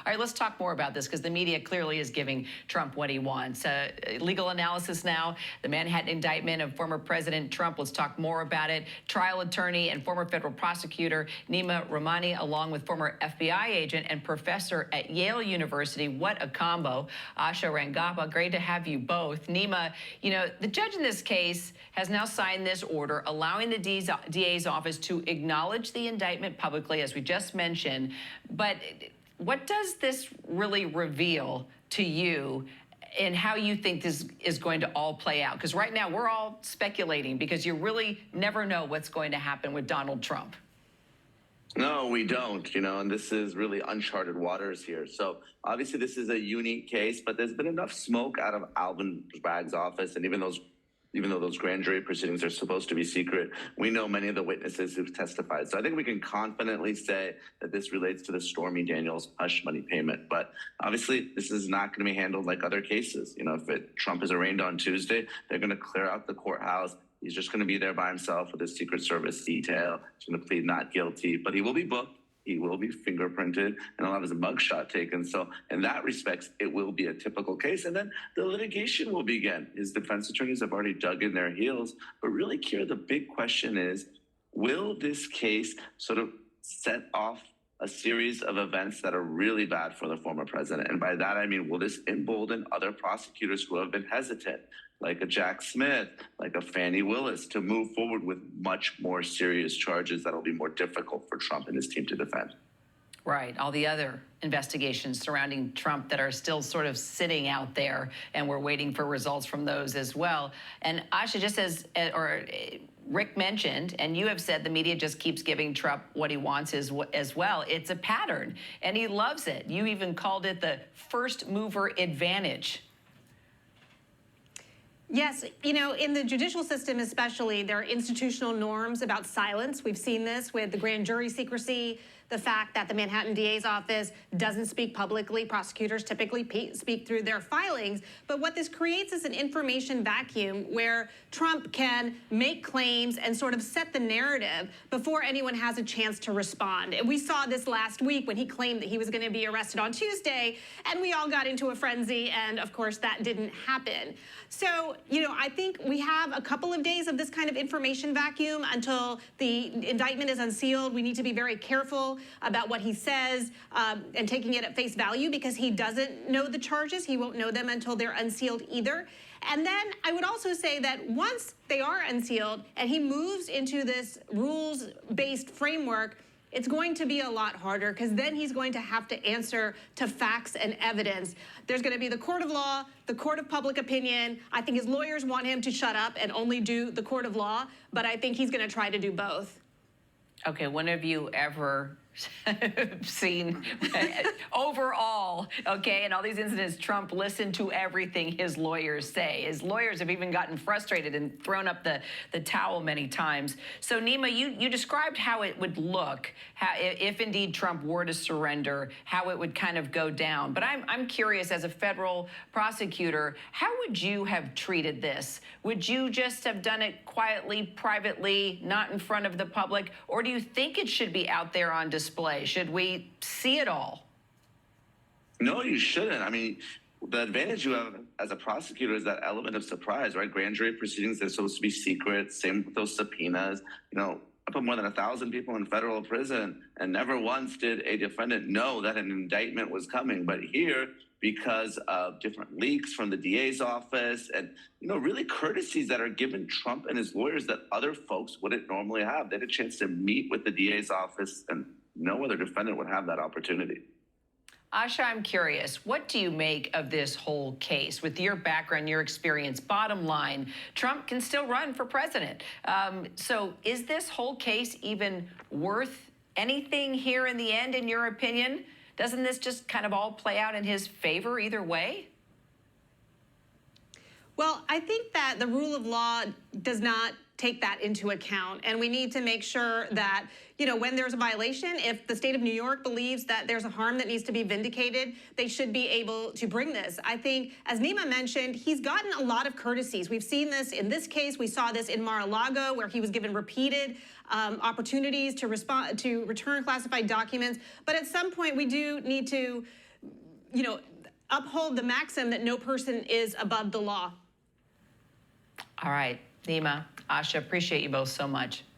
All right, let's talk more about this because the media clearly is giving Trump what he wants. Legal analysis now, the Manhattan indictment of former President Trump. Let's talk more about it. Trial attorney and former federal prosecutor Neama Rahmani, along with former FBI agent and professor at Yale University. What a combo. Asha Rangappa, great to have you both. Neama, you know, the judge in this case has now signed this order allowing the DA's office to acknowledge the indictment publicly, as we just mentioned. But what does this really reveal to you in how you think this is going to all play out? Because right now we're all speculating because you really never know what's going to happen with Donald Trump. No, we don't, and this is really uncharted waters here. So obviously this is a unique case, but there's been enough smoke out of Alvin Bragg's office, and even though those grand jury proceedings are supposed to be secret, we know many of the witnesses who've testified. So I think we can confidently say that this relates to the Stormy Daniels hush money payment. But obviously, this is not going to be handled like other cases. If Trump is arraigned on Tuesday, they're going to clear out the courthouse. He's just going to be there by himself with his Secret Service detail. He's going to plead not guilty, but he will be booked. He will be fingerprinted, and he'll have his mugshot taken. So in that respect, it will be a typical case. And then the litigation will begin. His defense attorneys have already dug in their heels. But really, Kira, the big question is, will this case sort of set off a series of events that are really bad for the former president? And by that, I mean, will this embolden other prosecutors who have been hesitant, like a Jack Smith, like a Fannie Willis, to move forward with much more serious charges that'll be more difficult for Trump and his team to defend? Right. All the other investigations surrounding Trump that are still sort of sitting out there, and we're waiting for results from those as well. And Asha, just as Rick mentioned, and you have said, the media just keeps giving Trump what he wants as well. It's a pattern, and he loves it. You even called it the first mover advantage. Yes, in the judicial system especially, there are institutional norms about silence. We've seen this with the grand jury secrecy, the fact that the Manhattan DA's office doesn't speak publicly. Prosecutors typically speak through their filings. But what this creates is an information vacuum where Trump can make claims and sort of set the narrative before anyone has a chance to respond. And we saw this last week when he claimed that he was going to be arrested on Tuesday, and we all got into a frenzy, and of course that didn't happen. So, I think we have a couple of days of this kind of information vacuum until the indictment is unsealed. We need to be very careful about what he says and taking it at face value, because he doesn't know the charges. He won't know them until they're unsealed either. And then I would also say that once they are unsealed and he moves into this rules-based framework, it's going to be a lot harder, because then he's going to have to answer to facts and evidence. There's going to be the court of law, the court of public opinion. I think his lawyers want him to shut up and only do the court of law, but I think he's going to try to do both. Okay, when have you ever seen overall, okay, in all these incidents, Trump listened to everything his lawyers say? His lawyers have even gotten frustrated and thrown up the towel many times. So, Neama, you described how it would look, if indeed Trump were to surrender, how it would kind of go down. But I'm curious, as a federal prosecutor, how would you have treated this? Would you just have done it quietly, privately, not in front of the public? Or do you think it should be out there on display? Should we see it all? No, you shouldn't. I mean, the advantage you have as a prosecutor is that element of surprise, right? Grand jury proceedings, they're supposed to be secret. Same with those subpoenas. I put more than 1,000 people in federal prison, and never once did a defendant know that an indictment was coming. But here, because of different leaks from the DA's office and, really courtesies that are given Trump and his lawyers that other folks wouldn't normally have. They had a chance to meet with the DA's office, and no other defendant would have that opportunity. Asha, I'm curious, what do you make of this whole case? With your background, your experience, bottom line, Trump can still run for president. So is this whole case even worth anything here in the end, in your opinion? Doesn't this just kind of all play out in his favor either way? Well, I think that the rule of law does not take that into account. And we need to make sure that, when there's a violation, if the state of New York believes that there's a harm that needs to be vindicated, they should be able to bring this. I think, as Neama mentioned, he's gotten a lot of courtesies. We've seen this in this case. We saw this in Mar-a-Lago, where he was given repeated opportunities to return classified documents. But at some point, we do need to uphold the maxim that no person is above the law. All right, Neama, Asha, appreciate you both so much.